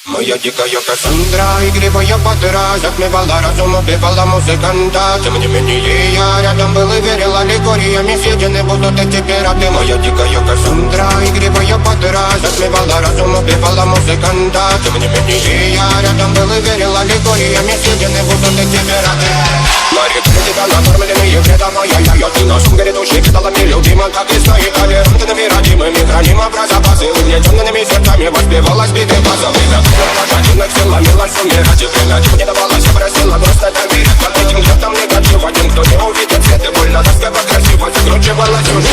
Моя дикая Кассандра, игривая подра, затмевала разум, убивала музыканта. Тем не менее я рядом был и верил, аллегориями съедены будут эти пираты. Моя дикая Кассандра, игривая подра, затмевала разум, убивала музыканта. Тем не менее я рядом был и верил, аллегориями съедены будут эти пираты. Мари, тебя накормленные вредом, моя ты носом грядущий кидалами любима, как и сна, и толерантными родимыми, храним образа базы, угнетенными сердцами воспевалась биты базовых. Лошадиных сил ломилась умирать, и время не давалась, просила просто доверять. Под этим летом негатив, один, кто не увидит свет, и больно тоска красиво закручивалась уже.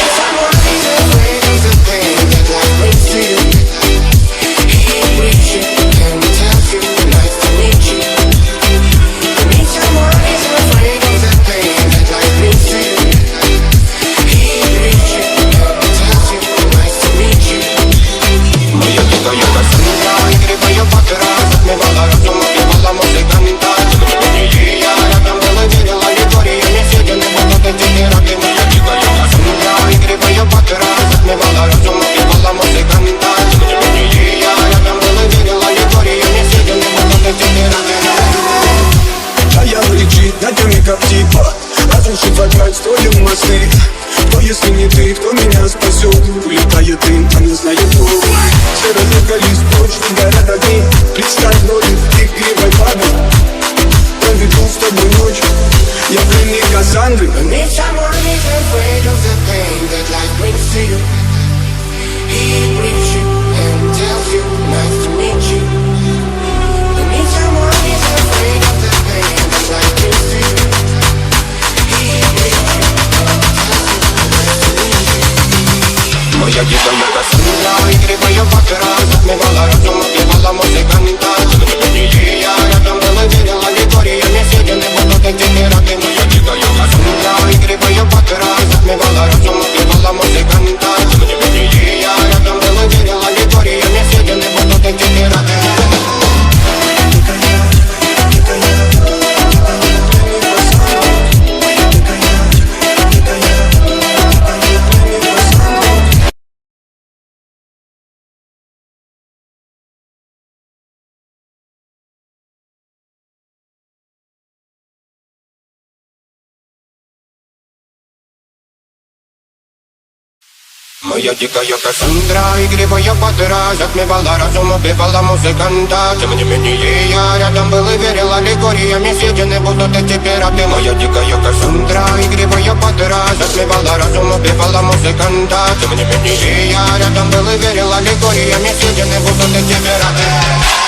Разрушить опять строим мосты. Кто, если не ты, кто меня спасет? Улетает дым, а не знает кто. Серый лист, точно горят огни. Представь ноги, игривой память. Проведу с тобой ночь, я пленник Кассандры. Need someone who's afraid of the pain that life brings to you. He greets you and tells you nice to meet you. Need someone who's afraid of the pain that life brings to you. Моя дикая Кассандра, игривая подра, затмевала разум, убивала музыканта. Тем не менее я рядом был и верил, аллегориями съедены будут эти пираты. Моя дикая Кассандра, игривая подра, затмевала разум, убивала музыканта. Тем не менее я рядом был и верил, аллегориями съедены будут эти пираты. Моя дикая Кассандра, игривая подра, затмевала разум, убивала музыканта. Тем не менее я рядом был и верил, аллегориями съедены будут эти пираты. Моя дикая Кассандра, игривая подра, затмевала разум, убивала музыканта. Тем не менее я рядом был и верил, аллегориями съедены будут эти пираты.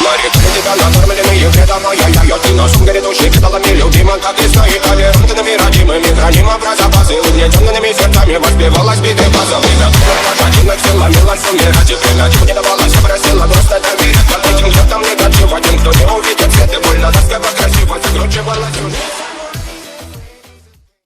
Мари, тебя накормленные вредом, моя ты носом грядущий кидалами любима, как и сна, и толерантными родимыми, храним образа базы, угнетенными сердцами воспевалась биты базовых. Лошадиных сил ломилась умирать, и